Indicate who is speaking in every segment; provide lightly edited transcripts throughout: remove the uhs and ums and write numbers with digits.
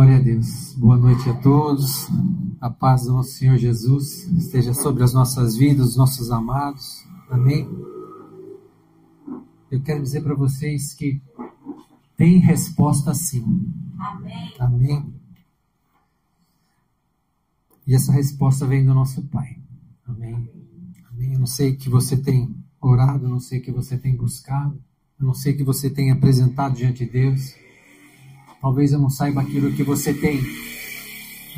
Speaker 1: Glória a Deus. Boa noite a todos. A paz do nosso Senhor Jesus esteja sobre as nossas vidas, os nossos amados. Amém. Eu quero dizer para vocês que tem resposta sim.
Speaker 2: Amém.
Speaker 1: Amém. E essa resposta vem do nosso Pai. Amém. Amém. Eu não sei o que você tem orado, eu não sei o que você tem buscado, eu não sei o que você tem apresentado diante de Deus. Talvez eu não saiba aquilo que você tem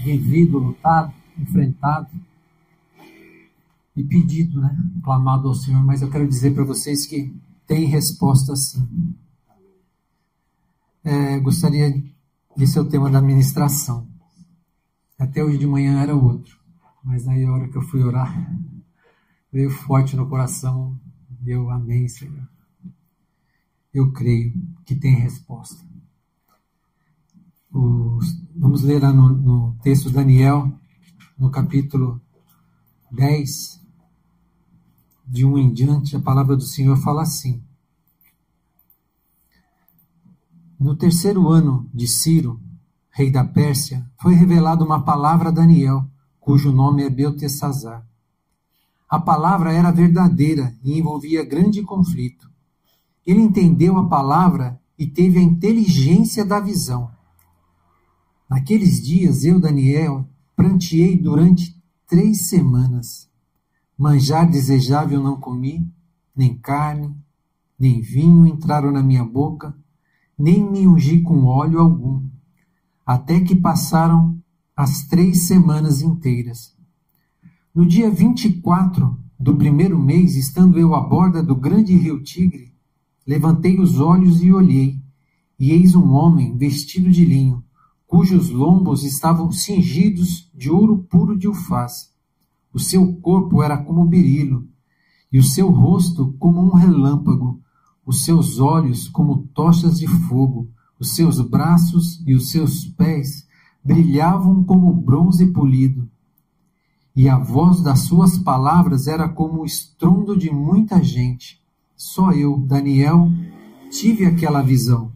Speaker 1: vivido, lutado, enfrentado e pedido, né? Clamado ao Senhor, mas eu quero dizer para vocês que tem resposta sim. Gostaria, esse é o tema da ministração. Até hoje de manhã era outro, mas aí a hora que eu fui orar, veio forte no coração, eu amém, Senhor. Eu creio que tem resposta. Vamos ler lá no texto de Daniel, no capítulo 10, de 1 em diante, a palavra do Senhor fala assim: No terceiro ano de Ciro, rei da Pérsia, foi revelada uma palavra a Daniel, cujo nome é Beltesazar. A palavra era verdadeira e envolvia grande conflito. Ele entendeu a palavra e teve a inteligência da visão. Naqueles dias, eu, Daniel, pranteei durante 3 semanas. Manjar desejável não comi, nem carne, nem vinho entraram na minha boca, nem me ungi com óleo algum, até que passaram as 3 semanas inteiras. No dia 24 do primeiro mês, estando eu à borda do grande rio Tigre, levantei os olhos e olhei, e eis um homem vestido de linho, cujos lombos estavam cingidos de ouro puro de Ufaz. O seu corpo era como berilo, e o seu rosto como um relâmpago, os seus olhos como tochas de fogo, os seus braços e os seus pés brilhavam como bronze polido. E a voz das suas palavras era como o estrondo de muita gente. Só eu, Daniel, tive aquela visão.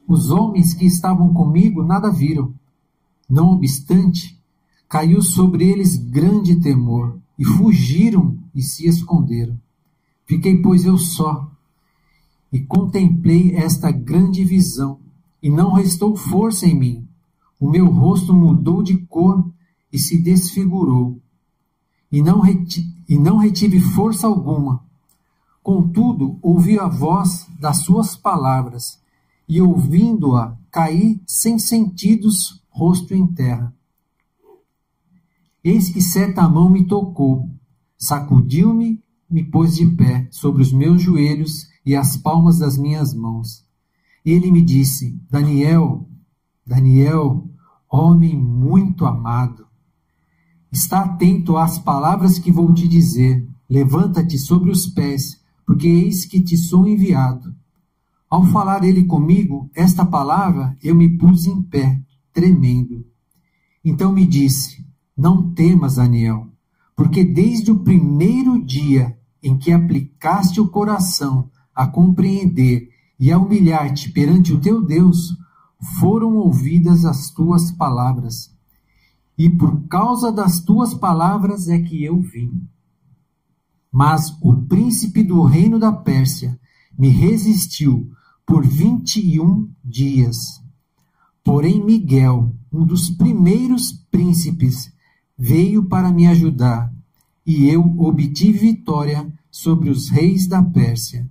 Speaker 1: Os homens que estavam comigo nada viram. Não obstante, caiu sobre eles grande temor, e fugiram e se esconderam. Fiquei, pois, eu só, e contemplei esta grande visão, e não restou força em mim. O meu rosto mudou de cor e se desfigurou, e não retive força alguma. Contudo, ouvi a voz das suas palavras, e ouvindo-a, caí sem sentidos, rosto em terra. Eis que certa mão me tocou, sacudiu-me, me pôs de pé sobre os meus joelhos e as palmas das minhas mãos. Ele me disse: Daniel, Daniel, homem muito amado, está atento às palavras que vou te dizer. Levanta-te sobre os pés, porque eis que te sou enviado. Ao falar ele comigo, esta palavra, eu me pus em pé, tremendo. Então me disse: não temas, Daniel, porque desde o primeiro dia em que aplicaste o coração a compreender e a humilhar-te perante o teu Deus, foram ouvidas as tuas palavras. E por causa das tuas palavras é que eu vim. Mas o príncipe do reino da Pérsia me resistiu por 21 dias. Porém Miguel, um dos primeiros príncipes, veio para me ajudar, e eu obtive vitória sobre os reis da Pérsia.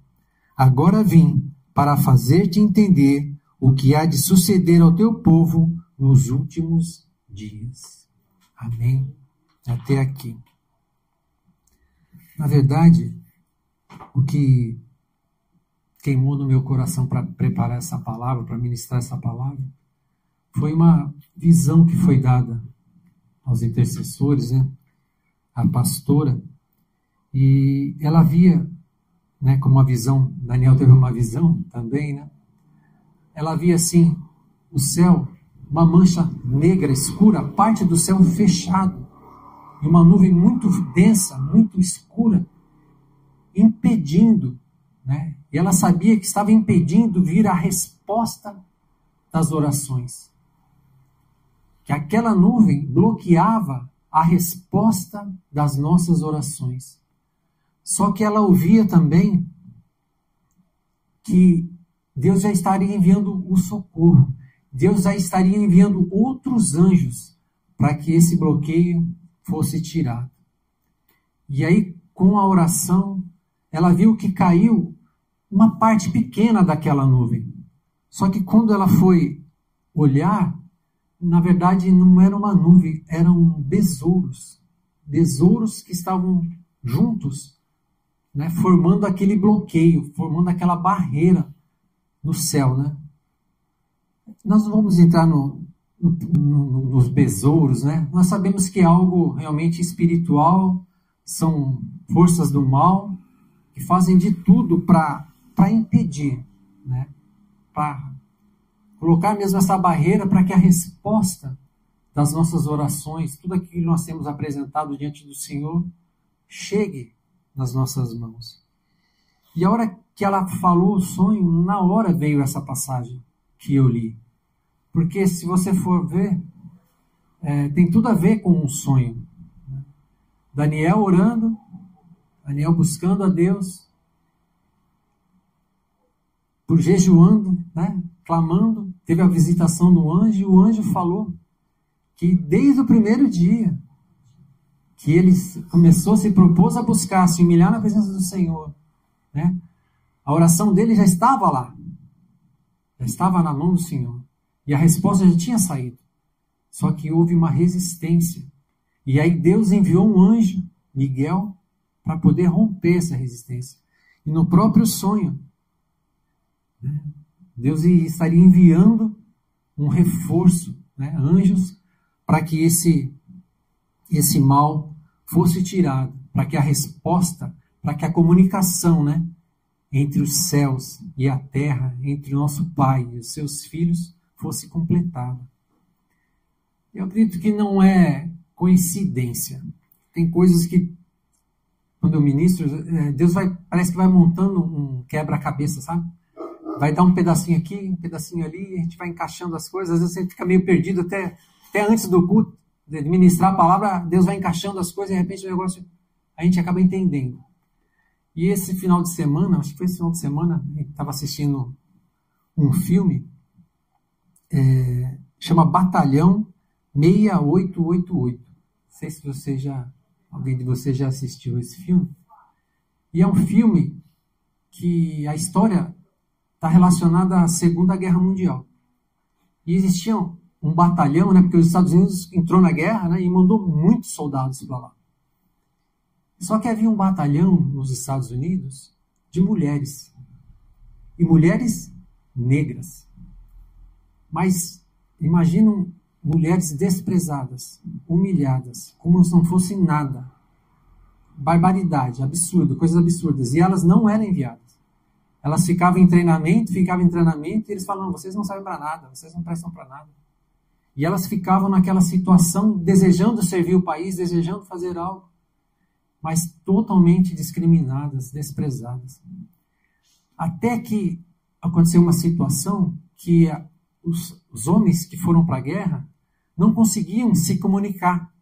Speaker 1: Agora vim para fazer-te entender o que há de suceder ao teu povo nos últimos dias. Amém? Até aqui. Na verdade, o que queimou no meu coração para preparar essa palavra, para ministrar essa palavra, foi uma visão que foi dada aos intercessores, né? A pastora, e ela via, né, como uma visão, Daniel teve uma visão também, né? Ela via assim, o céu, uma mancha negra, escura, parte do céu fechado, e uma nuvem muito densa, muito escura, impedindo, né? E ela sabia que estava impedindo vir a resposta das orações. que aquela nuvem bloqueava a resposta das nossas orações. Só que ela ouvia também que Deus já estaria enviando o socorro. Deus já estaria enviando outros anjos para que esse bloqueio fosse tirado. E aí, com a oração, ela viu que caiu uma parte pequena daquela nuvem. Só que quando ela foi olhar, na verdade não era uma nuvem, eram besouros. Besouros que estavam juntos, né, formando aquele bloqueio, formando aquela barreira no céu, né? Nós não vamos entrar nos besouros, né? Nós sabemos que é algo realmente espiritual, são forças do mal que fazem de tudo para impedir, né? Para colocar mesmo essa barreira para que a resposta das nossas orações, tudo aquilo que nós temos apresentado diante do Senhor, chegue nas nossas mãos. E a hora que ela falou o sonho, na hora veio essa passagem que eu li. Porque se você for ver, tem tudo a ver com um sonho. Daniel orando, Daniel buscando a Deus, por jejuando, né, clamando, teve a visitação do anjo, e o anjo falou que desde o primeiro dia que ele se propôs a buscar, se humilhar na presença do Senhor, né, a oração dele já estava lá, já estava na mão do Senhor, e a resposta já tinha saído, só que houve uma resistência, e aí Deus enviou um anjo, Miguel, para poder romper essa resistência, e no próprio sonho, né, Deus estaria enviando um reforço, né, anjos, para que esse mal fosse tirado, para que a resposta, para que a comunicação, né, entre os céus e a terra, entre o nosso Pai e os seus filhos, fosse completada. Eu acredito que não é coincidência. Tem coisas que, quando eu ministro, Deus parece que vai montando um quebra-cabeça, sabe? Vai dar um pedacinho aqui, um pedacinho ali, a gente vai encaixando as coisas, às vezes você fica meio perdido até antes do culto, de ministrar a palavra, Deus vai encaixando as coisas e de repente o negócio, a gente acaba entendendo. E esse final de semana, acho que foi esse final de semana, a gente estava assistindo um filme, chama Batalhão 6888. Não sei se alguém de vocês já assistiu esse filme. E é um filme que a história está relacionada à Segunda Guerra Mundial. E existia um batalhão, né, porque os Estados Unidos entrou na guerra, né, e mandou muitos soldados para lá. Só que havia um batalhão nos Estados Unidos de mulheres. E mulheres negras. Mas imaginam mulheres desprezadas, humilhadas, como se não fossem nada. Barbaridade, absurdo, coisas absurdas. E elas não eram enviadas. Elas ficavam em treinamento, e eles falavam, vocês não servem para nada, vocês não prestam para nada. E elas ficavam naquela situação, desejando servir o país, desejando fazer algo, mas totalmente discriminadas, desprezadas. Até que aconteceu uma situação que os homens que foram para a guerra não conseguiam se comunicar.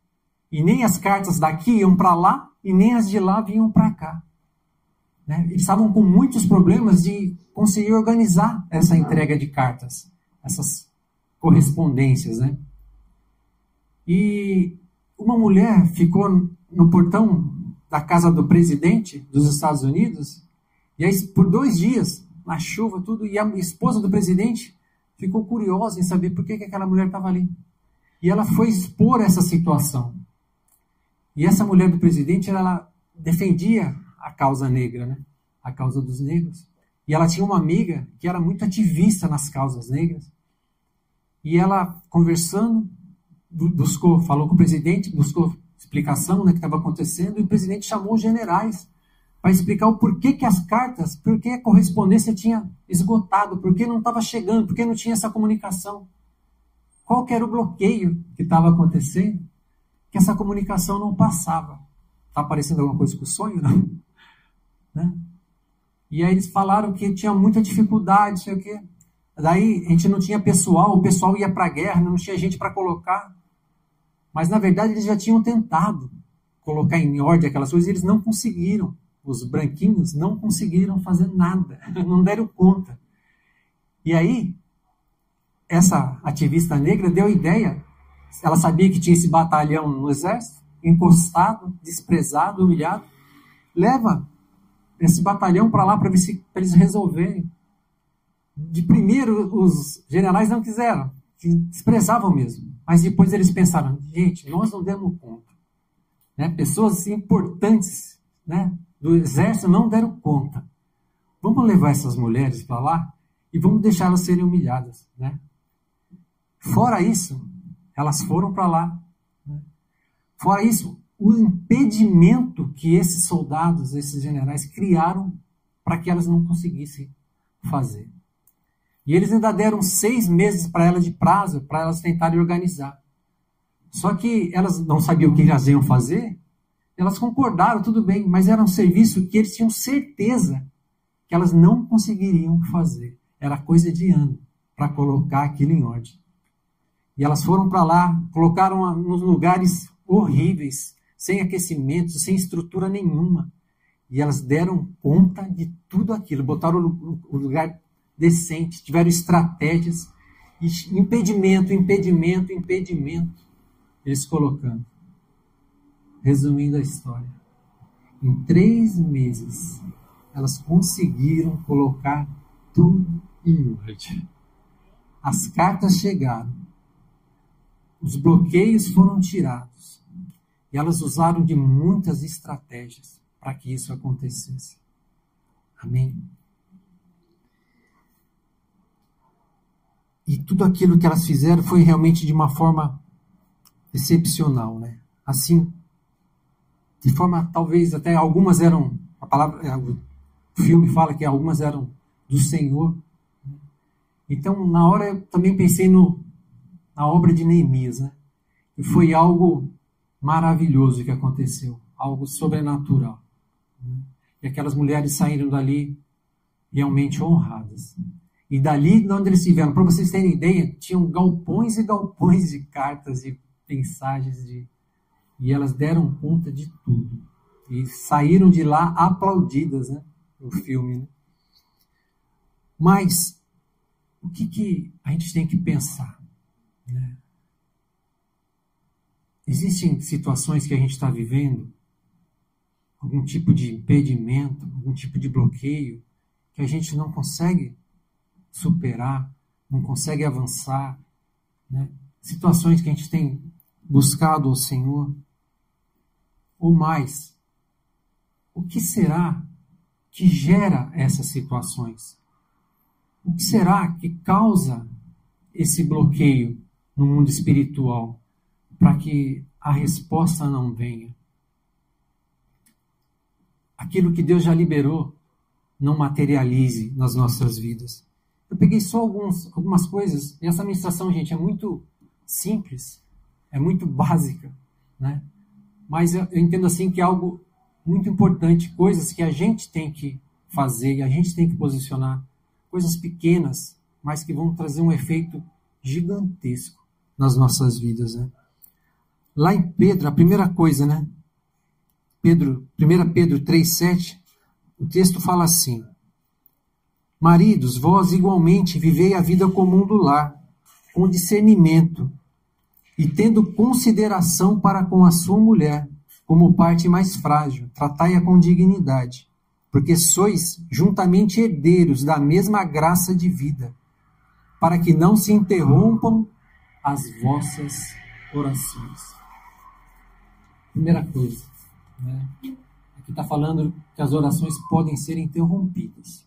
Speaker 1: E nem as cartas daqui iam para lá, e nem as de lá vinham para cá. Né? Eles estavam com muitos problemas de conseguir organizar essa entrega de cartas, essas correspondências, né? E uma mulher ficou no portão da casa do presidente dos Estados Unidos, e aí por 2 dias, na chuva, tudo, e a esposa do presidente ficou curiosa em saber por que aquela mulher estava ali. E ela foi expor essa situação. E essa mulher do presidente, ela defendia a causa negra, né? A causa dos negros. E ela tinha uma amiga que era muito ativista nas causas negras. E ela, conversando, falou com o presidente, buscou explicação, né, que estava acontecendo, e o presidente chamou os generais para explicar o porquê que as cartas, porquê a correspondência tinha esgotado, porquê não estava chegando, porquê não tinha essa comunicação. Qual que era o bloqueio que estava acontecendo? Que essa comunicação não passava. Está aparecendo alguma coisa com o sonho, não? Né? E aí eles falaram que tinha muita dificuldade, sei o quê. Daí a gente não tinha pessoal, o pessoal ia para a guerra, não tinha gente para colocar. Mas, na verdade, eles já tinham tentado colocar em ordem aquelas coisas e eles não conseguiram. Os branquinhos não conseguiram fazer nada, não deram conta. E aí, essa ativista negra deu a ideia, ela sabia que tinha esse batalhão no exército, encostado, desprezado, humilhado, leva esse batalhão para lá para eles resolverem. De primeiro, os generais não quiseram, desprezavam mesmo. Mas depois eles pensaram, gente, nós não demos conta. Né? Pessoas importantes, né, do exército não deram conta. Vamos levar essas mulheres para lá e vamos deixá-las serem humilhadas. Né? Fora isso, elas foram para lá. Né? Fora isso, o impedimento que esses soldados, esses generais criaram para que elas não conseguissem fazer. E eles ainda deram 6 meses para ela de prazo, para elas tentarem organizar. Só que elas não sabiam o que elas iam fazer, elas concordaram, tudo bem, mas era um serviço que eles tinham certeza que elas não conseguiriam fazer. Era coisa de ano para colocar aquilo em ordem. E elas foram para lá, colocaram nos lugares horríveis, sem aquecimento, sem estrutura nenhuma. E elas deram conta de tudo aquilo, botaram o lugar decente, tiveram estratégias, impedimento, eles colocando. Resumindo a história, em 3 meses, elas conseguiram colocar tudo em ordem. As cartas chegaram, os bloqueios foram tirados, e elas usaram de muitas estratégias para que isso acontecesse. Amém? E tudo aquilo que elas fizeram foi realmente de uma forma excepcional, né? Assim, de forma, talvez até algumas eram, o filme fala que algumas eram do Senhor. Então, na hora eu também pensei na obra de Neemias, né? E foi algo maravilhoso que aconteceu, algo sobrenatural. Né? E aquelas mulheres saíram dali realmente honradas. E dali, de onde eles estiveram, para vocês terem ideia, tinham galpões e galpões de cartas e mensagens, e elas deram conta de tudo. E saíram de lá aplaudidas, né? No filme. Né? Mas, o que a gente tem que pensar? Né? Existem situações que a gente está vivendo, algum tipo de impedimento, algum tipo de bloqueio, que a gente não consegue superar, não consegue avançar, né? Situações que a gente tem buscado ao Senhor, ou mais, o que será que gera essas situações? O que será que causa esse bloqueio no mundo espiritual para que a resposta não venha? Aquilo que Deus já liberou não materialize nas nossas vidas. Eu peguei só algumas coisas, e essa ministração, gente, é muito simples, é muito básica, né? Mas eu entendo assim que é algo muito importante, coisas que a gente tem que fazer, e a gente tem que posicionar, coisas pequenas, mas que vão trazer um efeito gigantesco nas nossas vidas, né? Lá em Pedro, a primeira coisa, né? 1 Pedro 3,7, o texto fala assim: maridos, vós igualmente vivei a vida comum do lar, com discernimento, e tendo consideração para com a sua mulher, como parte mais frágil, tratai-a com dignidade, porque sois juntamente herdeiros da mesma graça de vida, para que não se interrompam as vossas orações. Primeira coisa, né? Aqui está falando que as orações podem ser interrompidas.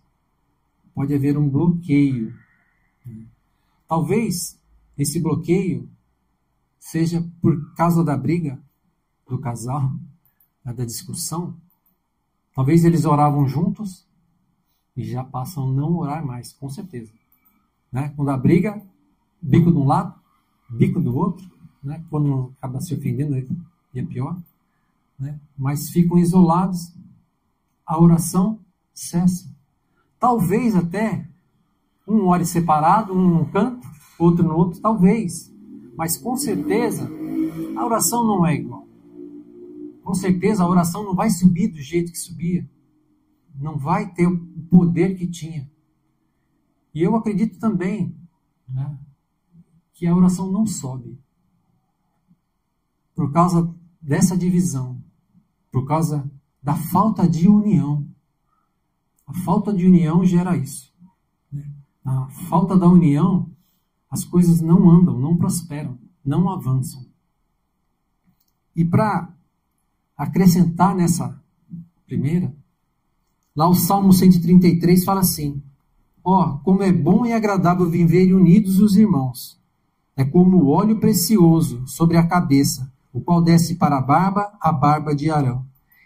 Speaker 1: Pode haver um bloqueio. Talvez esse bloqueio seja por causa da briga do casal, da discussão. Talvez eles oravam juntos e já passam a não orar mais, com certeza. Né? Quando a briga, bico de um lado, bico do outro, né? Quando acaba se ofendendo, é pior. Né? Mas ficam isolados, a oração cessa. Talvez até um ore separado, um num canto, outro no outro, talvez. Mas com certeza A oração não é igual. Com certeza a oração não vai subir do jeito que subia. Não vai ter o poder que tinha. E eu acredito também, né, que a oração não sobe. Por causa dessa divisão. Por causa da falta de união. A falta de união gera isso. A falta da união, as coisas não andam, não prosperam, não avançam. E para acrescentar nessa primeira, lá o Salmo 133 fala assim: ó, como é bom e agradável viver unidos os irmãos. É como o óleo precioso sobre a cabeça, o qual desce para a barba de Arão,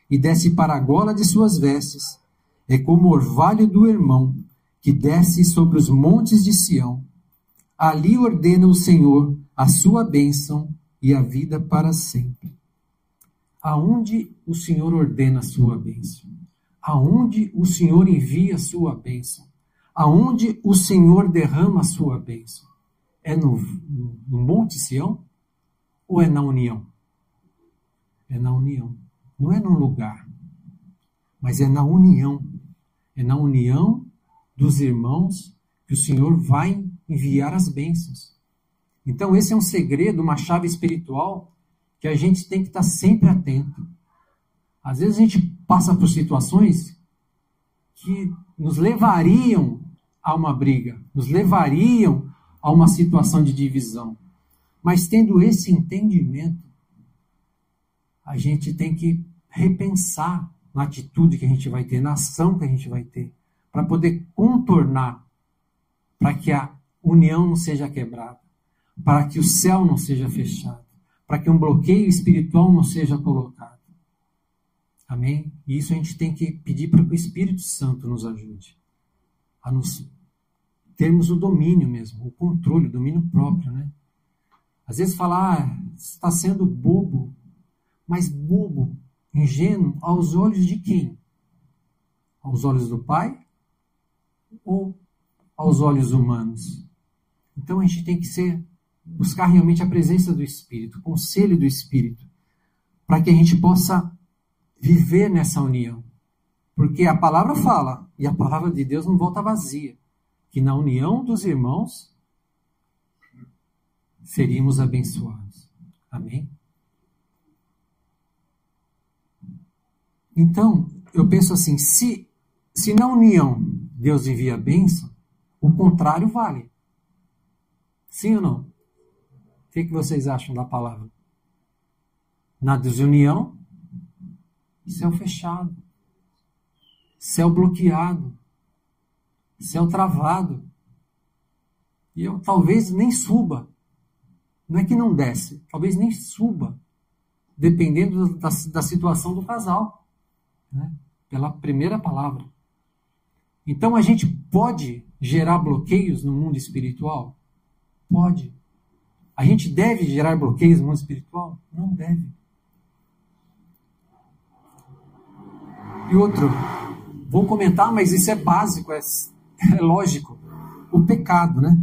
Speaker 1: e desce para a gola de suas vestes. É como o orvalho do irmão, que desce sobre os montes de Sião. Ali ordena o Senhor a sua bênção e a vida para sempre. Aonde o Senhor ordena a sua bênção? Aonde o Senhor envia a sua bênção? Aonde o Senhor derrama a sua bênção? É no Monte Sião ou é na união? É na união. Não é num lugar, mas é na união. É na união dos irmãos que o Senhor vai enviar as bênçãos. Então esse é um segredo, uma chave espiritual que a gente tem que estar sempre atento. Às vezes a gente passa por situações que nos levariam a uma briga, nos levariam a uma situação de divisão. Mas tendo esse entendimento, a gente tem que repensar na atitude que a gente vai ter, na ação que a gente vai ter, para poder contornar, para que a união não seja quebrada, para que o céu não seja fechado, para que um bloqueio espiritual não seja colocado. Amém? E isso a gente tem que pedir para que o Espírito Santo nos ajude a nos termos o domínio mesmo, o controle, o domínio próprio, né? Às vezes falar, você está sendo bobo, mas bobo, ingênuo, aos olhos de quem? Aos olhos do Pai ou aos olhos humanos? Então a gente tem que buscar realmente a presença do Espírito, o conselho do Espírito, para que a gente possa viver nessa união. Porque a palavra fala, e a palavra de Deus não volta vazia, que na união dos irmãos seríamos abençoados. Amém? Então, eu penso assim, se na união Deus envia a bênção, o contrário vale. Sim ou não? O que vocês acham da palavra? Na desunião, céu fechado, céu bloqueado, céu travado. E eu talvez nem suba. Não é que não desce, talvez nem suba, dependendo da situação do casal, né? Pela primeira palavra. Então a gente pode gerar bloqueios no mundo espiritual? Pode. A gente deve gerar bloqueios no mundo espiritual? Não deve. E outro, vou comentar, mas isso é básico, é lógico. O pecado, né?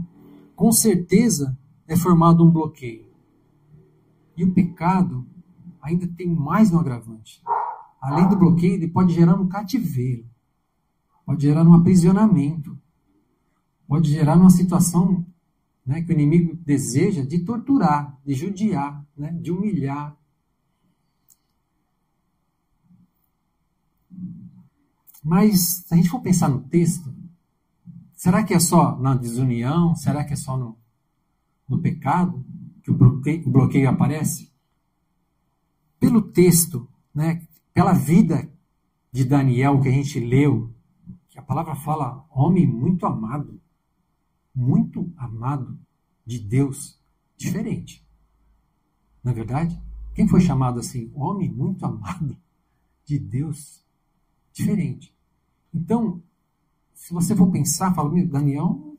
Speaker 1: Com certeza é formado um bloqueio. E o pecado ainda tem mais um agravante. Além do bloqueio, ele pode gerar um cativeiro. Pode gerar um aprisionamento. Pode gerar uma situação, né, que o inimigo deseja de torturar, de judiar, né, de humilhar. Mas, se a gente for pensar no texto, será que é só na desunião? Será que é só no pecado que o bloqueio aparece? Pelo texto, né, pela vida de Daniel que a gente leu, que a palavra fala, homem muito amado de Deus, diferente. Não é verdade? Quem foi chamado assim? Homem muito amado de Deus, diferente. Então, se você for pensar, fala, Daniel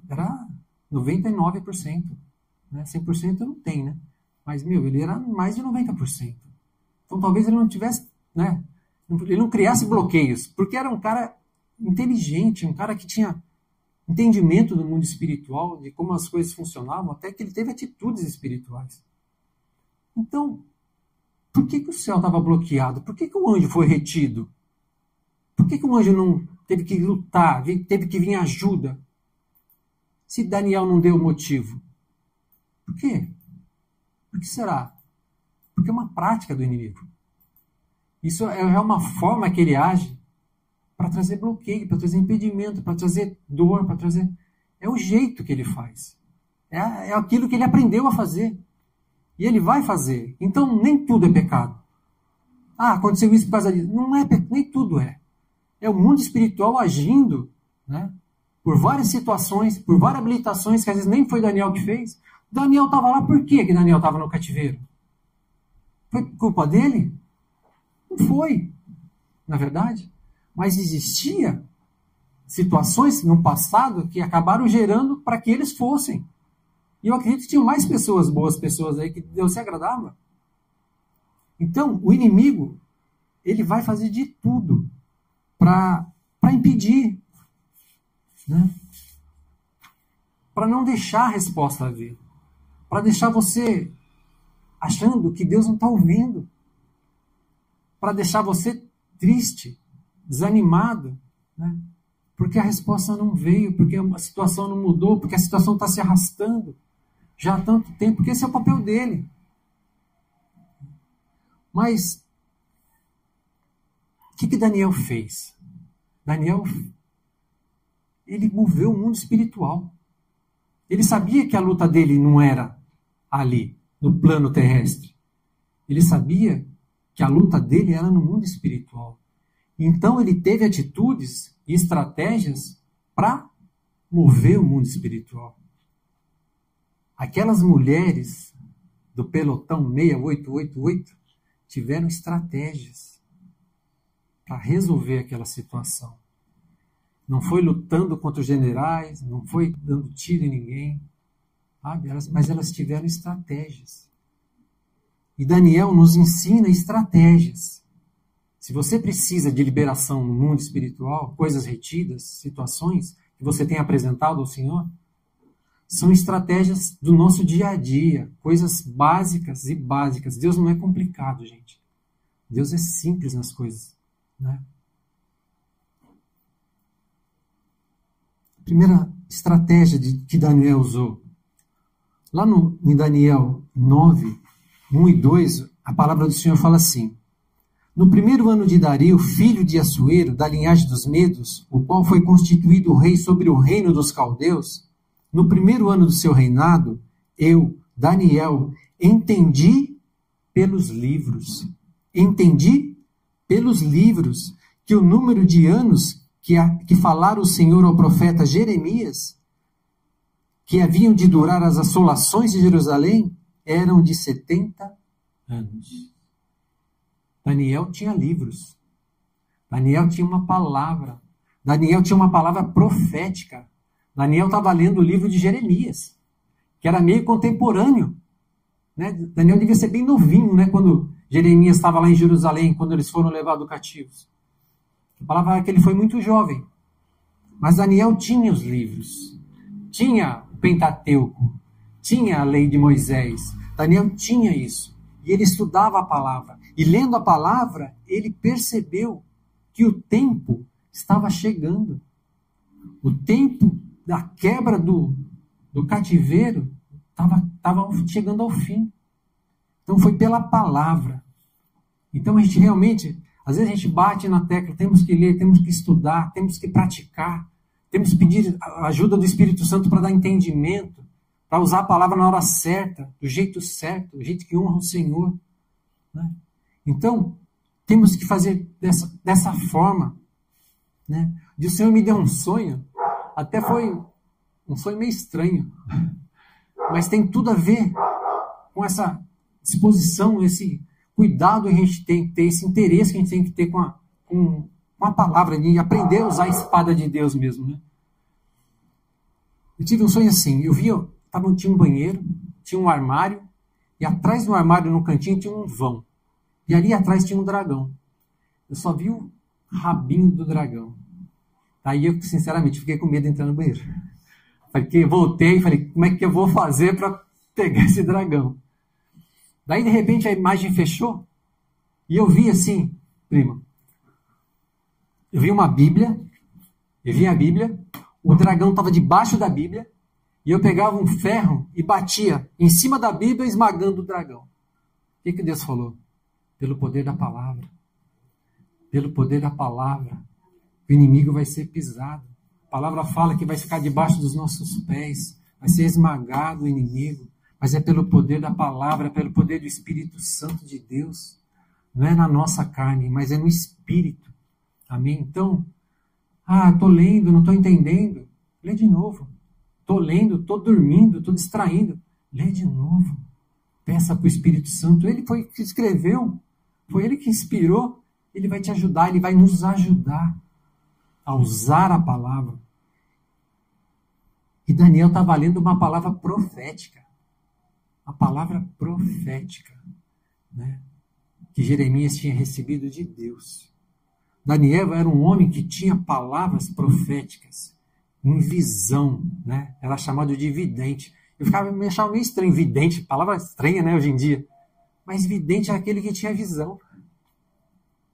Speaker 1: era 99%, né? 100% não tem, né? Mas, ele era mais de 90%. Então, talvez ele não tivesse, né? Ele não criasse bloqueios, porque era um cara inteligente, um cara que tinha entendimento do mundo espiritual, de como as coisas funcionavam, até que ele teve atitudes espirituais. Então, por que o céu estava bloqueado? Por que o anjo foi retido? Por que o anjo não teve que lutar, teve que vir ajuda? Se Daniel não deu motivo. Por quê? Por que será? Porque é uma prática do inimigo. Isso é uma forma que ele age para trazer bloqueio, para trazer impedimento, para trazer dor, para trazer... É o jeito que ele faz. É aquilo que ele aprendeu a fazer. E ele vai fazer. Então, nem tudo é pecado. Ah, aconteceu isso por causa disso. Não é, nem tudo é. É o mundo espiritual agindo, né, por várias situações, por várias habilitações que às vezes nem foi Daniel que fez. Daniel estava lá, por quê que Daniel estava no cativeiro? Foi culpa dele? Não foi, na verdade. Mas existia situações no passado que acabaram gerando para que eles fossem. E eu acredito que tinham mais pessoas, boas pessoas aí, que Deus se agradava. Então, o inimigo, ele vai fazer de tudo para impedir, né? Para não deixar a resposta vir. Para deixar você achando que Deus não está ouvindo. Para deixar você triste, desanimado, né? Porque a resposta não veio, porque a situação não mudou, porque a situação está se arrastando já há tanto tempo, porque esse é o papel dele. Mas o que Daniel fez? Daniel, ele moveu o mundo espiritual. Ele sabia que a luta dele não era ali, no plano terrestre. Ele sabia que a luta dele era no mundo espiritual. Então ele teve atitudes e estratégias para mover o mundo espiritual. Aquelas mulheres do pelotão 6888 tiveram estratégias para resolver aquela situação. Não foi lutando contra os generais, não foi dando tiro em ninguém, sabe? Mas elas tiveram estratégias. E Daniel nos ensina estratégias. Se você precisa de liberação no mundo espiritual, coisas retidas, situações que você tem apresentado ao Senhor, são estratégias do nosso dia a dia, coisas básicas e básicas. Deus não é complicado, gente. Deus é simples nas coisas, né? A primeira estratégia que Daniel usou, lá em Daniel 9, 1 e 2, a palavra do Senhor fala assim: no primeiro ano de Dario, filho de Assuero, da linhagem dos Medos, o qual foi constituído rei sobre o reino dos caldeus, no primeiro ano do seu reinado, eu, Daniel, entendi pelos livros que o número de anos que falara o Senhor ao profeta Jeremias, que haviam de durar as assolações de Jerusalém, eram de 70 anos. Daniel tinha livros. Daniel tinha uma palavra. Daniel tinha uma palavra profética. Daniel estava lendo o livro de Jeremias, que era meio contemporâneo, né? Daniel devia ser bem novinho, né? Quando Jeremias estava lá em Jerusalém, quando eles foram levados cativos. A palavra é que ele foi muito jovem. Mas Daniel tinha os livros. Tinha o Pentateuco. Tinha a lei de Moisés. Daniel tinha isso. E ele estudava a palavra. E lendo a palavra, ele percebeu que o tempo estava chegando. O tempo da quebra do cativeiro estava chegando ao fim. Então foi pela palavra. Então a gente realmente, às vezes a gente bate na tecla, temos que ler, temos que estudar, temos que praticar, temos que pedir a ajuda do Espírito Santo para dar entendimento, para usar a palavra na hora certa, do jeito certo, do jeito que honra o Senhor, né? Então, temos que fazer dessa forma, né? E o Senhor me deu um sonho, até foi um sonho meio estranho, mas tem tudo a ver com essa disposição, esse cuidado que a gente tem que ter, esse interesse que a gente tem que ter com a palavra, de aprender a usar a espada de Deus mesmo, né? Eu tive um sonho assim, tinha um banheiro, tinha um armário, e atrás do armário, no cantinho, tinha um vão. E ali atrás tinha um dragão. Eu só vi o rabinho do dragão. Aí eu, sinceramente, fiquei com medo de entrar no banheiro. Voltei e falei, como é que eu vou fazer para pegar esse dragão? Daí, de repente, a imagem fechou e eu vi assim, primo, eu vi uma Bíblia, o dragão estava debaixo da Bíblia e eu pegava um ferro e batia em cima da Bíblia, esmagando o dragão. O que Deus falou? Pelo poder da palavra. Pelo poder da palavra, o inimigo vai ser pisado. A palavra fala que vai ficar debaixo dos nossos pés, vai ser esmagado o inimigo, mas é pelo poder da palavra, é pelo poder do Espírito Santo de Deus. Não é na nossa carne, mas é no Espírito. Amém? Então, estou lendo, não estou entendendo. Lê de novo. Estou lendo, estou dormindo, estou distraindo. Lê de novo. Peça para o Espírito Santo. Ele foi que escreveu, foi ele que inspirou. Ele vai te ajudar, ele vai nos ajudar a usar a palavra. E Daniel estava lendo uma palavra profética. A palavra profética, né, que Jeremias tinha recebido de Deus. Daniel era um homem que tinha palavras proféticas, em visão, né? Era chamado de vidente. Me achava meio estranho, vidente, palavra estranha, né, hoje em dia. Mas vidente é aquele que tinha visão.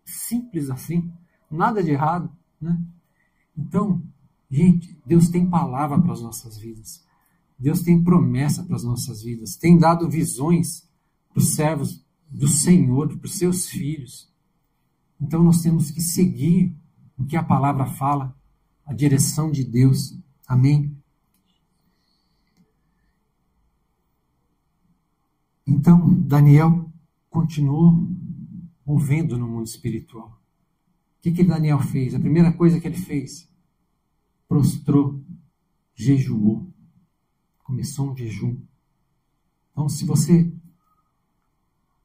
Speaker 1: Simples assim, nada de errado, né? Então, gente, Deus tem palavra para as nossas vidas. Deus tem promessa para as nossas vidas. Tem dado visões para os servos do Senhor, para os seus filhos. Então, nós temos que seguir o que a palavra fala, a direção de Deus. Amém? Então, Daniel continuou movendo no mundo espiritual. O que Daniel fez? A primeira coisa que ele fez, prostrou, jejuou. Começou um jejum. Então, se você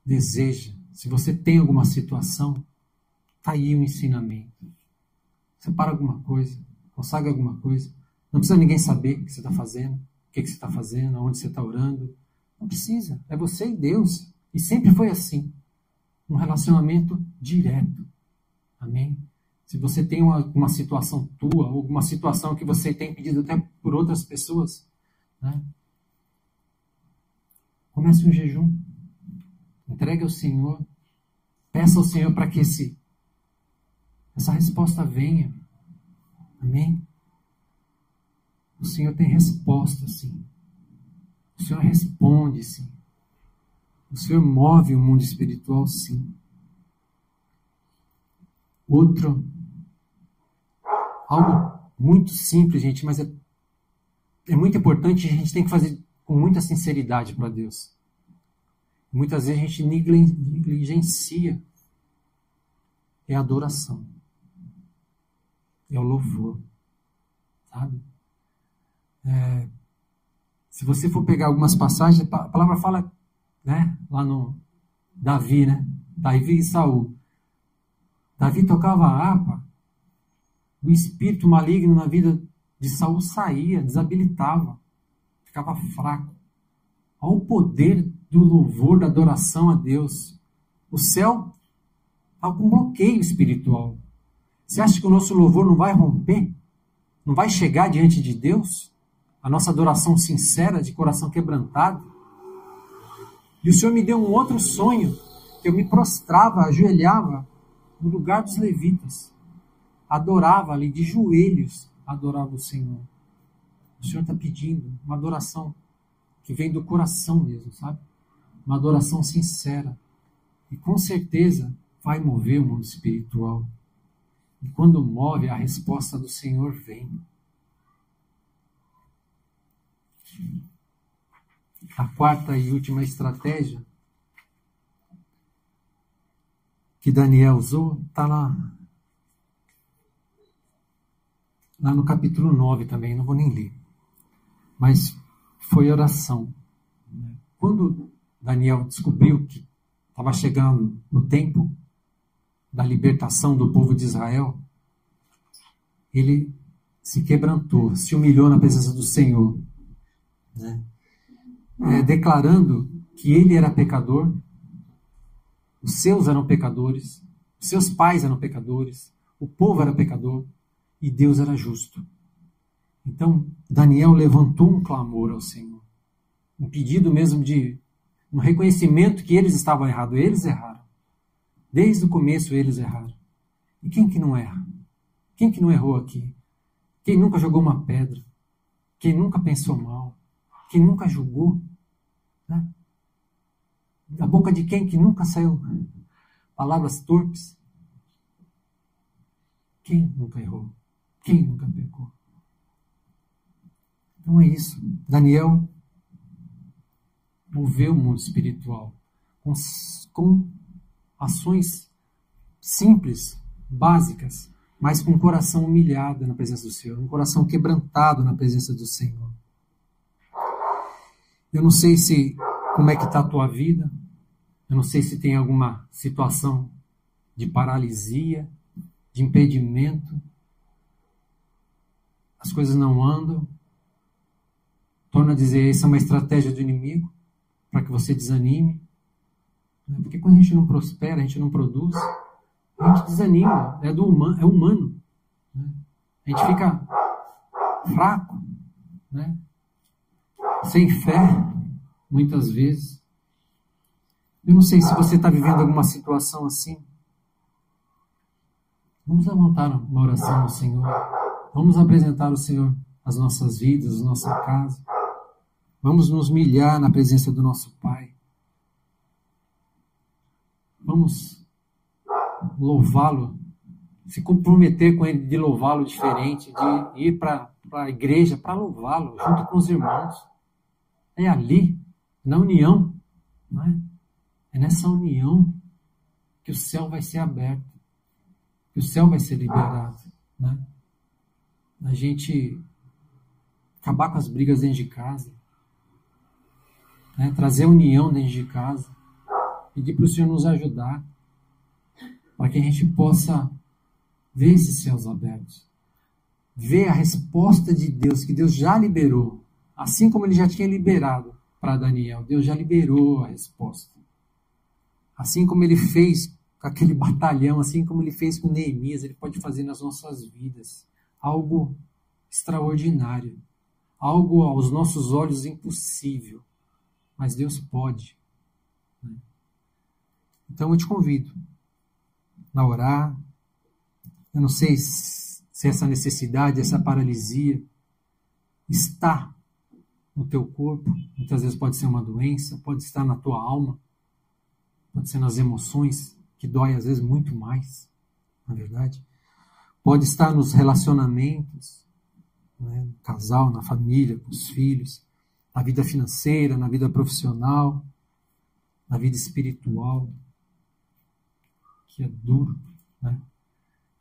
Speaker 1: deseja, se você tem alguma situação, está aí o ensinamento. Separa alguma coisa, consagra alguma coisa. Não precisa ninguém saber o que você está fazendo, o que você está fazendo, aonde você está orando. Não precisa, é você e Deus. E sempre foi assim. Um relacionamento direto. Amém? Se você tem uma situação tua, ou alguma situação que você tem pedido até por outras pessoas, né? Comece um jejum. Entregue ao Senhor. Peça ao Senhor para que essa resposta venha. Amém? O Senhor tem resposta, sim. O Senhor responde, sim. O Senhor move o mundo espiritual, sim. Algo muito simples, gente, mas é muito importante, a gente tem que fazer com muita sinceridade para Deus. Muitas vezes a gente negligencia. É a adoração. É o louvor. Sabe? Se você for pegar algumas passagens, a palavra fala, né, lá no Davi, né? Davi e Saul. Davi tocava a harpa, o espírito maligno na vida de Saul saía, desabilitava, ficava fraco. Olha o poder do louvor, da adoração a Deus. O céu está com um bloqueio espiritual. Você acha que o nosso louvor não vai romper? Não vai chegar diante de Deus? A nossa adoração sincera, de coração quebrantado? E o Senhor me deu um outro sonho, que eu me prostrava, ajoelhava no lugar dos levitas. Adorava ali, de joelhos, adorava o Senhor. O Senhor está pedindo uma adoração que vem do coração mesmo, sabe? Uma adoração sincera. E com certeza vai mover o mundo espiritual. E quando move, a resposta do Senhor vem. A quarta e última estratégia que Daniel usou está lá no capítulo 9 também, não vou nem ler. Mas foi oração. Quando Daniel descobriu que estava chegando o tempo da libertação do povo de Israel, ele se quebrantou, se humilhou na presença do Senhor, né? Declarando que ele era pecador, os seus eram pecadores, os seus pais eram pecadores, o povo era pecador e Deus era justo. Então, Daniel levantou um clamor ao Senhor, um pedido mesmo de no reconhecimento que eles estavam errados. Eles erraram. Desde o começo eles erraram. E quem que não erra? Quem que não errou aqui? Quem nunca jogou uma pedra? Quem nunca pensou mal? Quem nunca julgou? Né? Da boca de quem que nunca saiu palavras torpes? Quem nunca errou? Quem nunca pecou? Então é isso. Daniel moveu o mundo espiritual com ações simples, básicas, mas com o coração humilhado na presença do Senhor, um coração quebrantado na presença do Senhor. Eu não sei como é que está a tua vida, eu não sei se tem alguma situação de paralisia, de impedimento, as coisas não andam. Torno a dizer, essa é uma estratégia do inimigo, para que você desanime. Porque quando a gente não prospera, a gente não produz, a gente desanima, é humano. Né? A gente fica fraco, né? Sem fé, muitas vezes. Eu não sei se você está vivendo alguma situação assim. Vamos levantar uma oração ao Senhor. Vamos apresentar ao Senhor as nossas vidas, a nossa casa. Vamos nos humilhar na presença do nosso Pai. Vamos louvá-lo, se comprometer com Ele de louvá-lo diferente, de ir para a igreja para louvá-lo, junto com os irmãos. É ali, na união, não é? É nessa união que o céu vai ser aberto, que o céu vai ser liberado, né? A gente acabar com as brigas dentro de casa, né? Trazer união dentro de casa, pedir para o Senhor nos ajudar, para que a gente possa ver esses céus abertos, ver a resposta de Deus, que Deus já liberou, assim como Ele já tinha liberado para Daniel, Deus já liberou a resposta. Assim como Ele fez com aquele batalhão, assim como Ele fez com Neemias, Ele pode fazer nas nossas vidas algo extraordinário, algo aos nossos olhos impossível, mas Deus pode. Então eu te convido a orar. Eu não sei se essa necessidade, essa paralisia está no teu corpo. Muitas vezes pode ser uma doença, pode estar na tua alma, pode ser nas emoções, que dói às vezes muito mais, na verdade. Pode estar nos relacionamentos, né, no casal, na família, com os filhos, na vida financeira, na vida profissional, na vida espiritual, que é duro, né?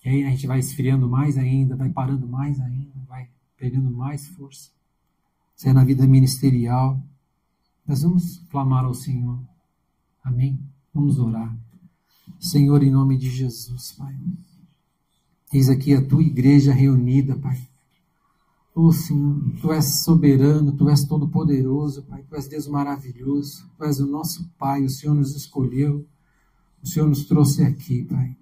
Speaker 1: E aí a gente vai esfriando mais ainda, vai parando mais ainda, vai perdendo mais força. Isso é na vida ministerial. Nós vamos clamar ao Senhor. Amém? Vamos orar. Senhor, em nome de Jesus, Pai. Eis aqui a tua igreja reunida, Pai. Ô Senhor, Tu és soberano, Tu és todo-poderoso, Pai. Tu és Deus maravilhoso. Tu és o nosso Pai. O Senhor nos escolheu. O Senhor nos trouxe aqui, Pai.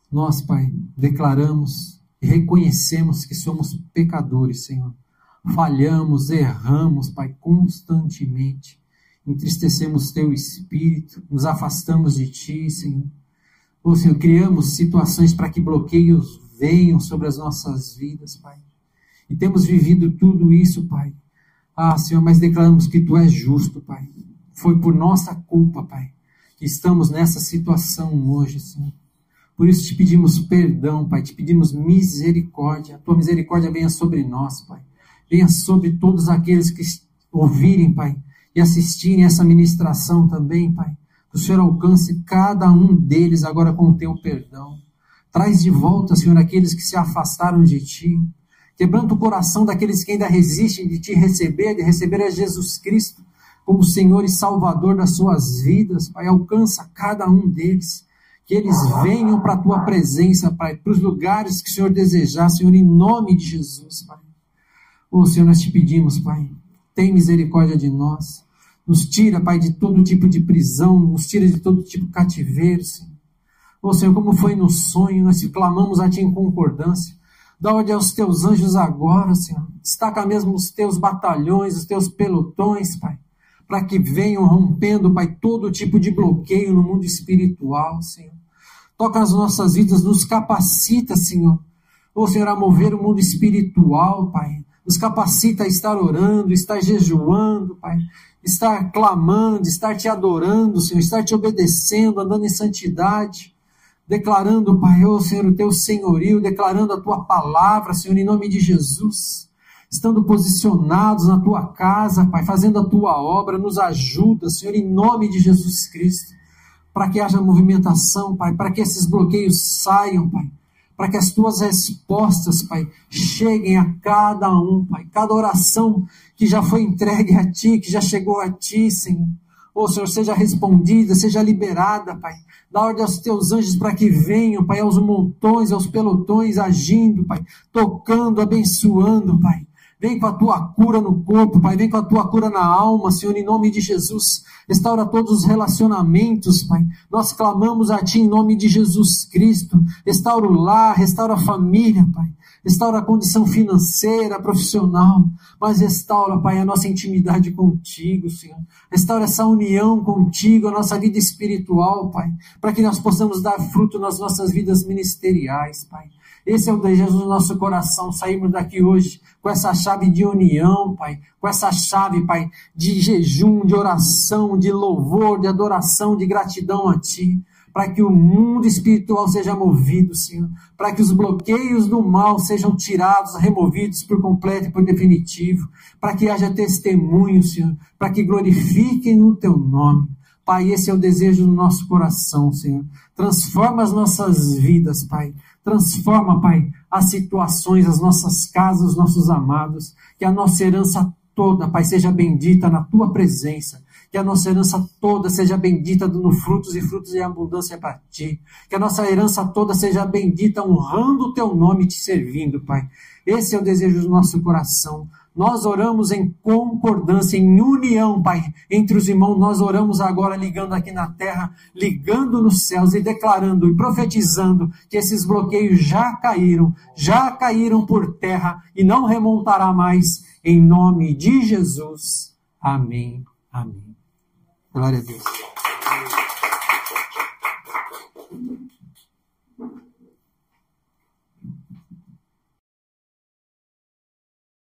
Speaker 1: Nós, Pai, declaramos e reconhecemos que somos pecadores, Senhor. Falhamos, erramos, Pai, constantemente. Entristecemos Teu Espírito, nos afastamos de Ti, Senhor. Ô Senhor, criamos situações para que bloqueios venham sobre as nossas vidas, Pai. E temos vivido tudo isso, Pai. Ah, Senhor, mas declaramos que Tu és justo, Pai. Foi por nossa culpa, Pai, que estamos nessa situação hoje, Senhor. Por isso te pedimos perdão, Pai, te pedimos misericórdia. A Tua misericórdia venha sobre nós, Pai. Venha sobre todos aqueles que ouvirem, Pai, e assistirem essa ministração também, Pai. Que o Senhor alcance cada um deles agora com o Teu perdão. Traz de volta, Senhor, aqueles que se afastaram de Ti. Quebranta o coração daqueles que ainda resistem de Te receber, de receber a Jesus Cristo como Senhor e Salvador das suas vidas, Pai. Alcança cada um deles. Que eles venham para a Tua presença, Pai, para os lugares que o Senhor desejar, Senhor, em nome de Jesus, Pai. Ô Senhor, nós te pedimos, Pai, tem misericórdia de nós. Nos tira, Pai, de todo tipo de prisão, nos tira de todo tipo de cativeiro, Senhor. Ô Senhor, como foi no sonho, nós clamamos a Ti em concordância. Dá ordem aos Teus anjos agora, Senhor. Destaca mesmo os Teus batalhões, os Teus pelotões, Pai, para que venham rompendo, Pai, todo tipo de bloqueio no mundo espiritual, Senhor. Toca as nossas vidas, nos capacita, Senhor. Ô, Senhor, a mover o mundo espiritual, Pai. Nos capacita a estar orando, estar jejuando, Pai. Estar clamando, estar te adorando, Senhor. Estar te obedecendo, andando em santidade. Declarando, Pai, ô, Senhor, o teu senhorio. Declarando a tua palavra, Senhor, em nome de Jesus. Estando posicionados na tua casa, Pai. Fazendo a tua obra. Nos ajuda, Senhor, em nome de Jesus Cristo. Para que haja movimentação, Pai. Para que esses bloqueios saiam, Pai. Para que as tuas respostas, Pai, cheguem a cada um, Pai. Cada oração que já foi entregue a Ti, que já chegou a Ti, Senhor. Ô, Senhor, seja respondida, seja liberada, Pai. Dá ordem aos teus anjos para que venham, Pai, aos montões, aos pelotões, agindo, Pai. Tocando, abençoando, Pai. Vem com a tua cura no corpo, Pai. Vem com a tua cura na alma, Senhor, em nome de Jesus. Restaura todos os relacionamentos, Pai. Nós clamamos a Ti em nome de Jesus Cristo. Restaura o lar, restaura a família, Pai. Restaura a condição financeira, profissional. Mas restaura, Pai, a nossa intimidade contigo, Senhor. Restaura essa união contigo, a nossa vida espiritual, Pai. Para que nós possamos dar fruto nas nossas vidas ministeriais, Pai. Esse é o desejo do nosso coração, sairmos daqui hoje com essa chave de união, Pai, com essa chave, Pai, de jejum, de oração, de louvor, de adoração, de gratidão a Ti, para que o mundo espiritual seja movido, Senhor, para que os bloqueios do mal sejam tirados, removidos por completo e por definitivo, para que haja testemunho, Senhor, para que glorifiquem o Teu nome. Pai, esse é o desejo do nosso coração, Senhor. Transforma as nossas vidas, Pai. Transforma, Pai, as situações, as nossas casas, os nossos amados. Que a nossa herança toda, Pai, seja bendita na Tua presença. Que a nossa herança toda seja bendita dando frutos e frutos em abundância para Ti. Que a nossa herança toda seja bendita honrando o Teu nome e Te servindo, Pai. Esse é o desejo do nosso coração. Nós oramos em concordância, em união, Pai, entre os irmãos. Nós oramos agora ligando aqui na terra, ligando nos céus e declarando e profetizando que esses bloqueios já caíram por terra e não remontará mais, em nome de Jesus. Amém. Amém. Glória a Deus.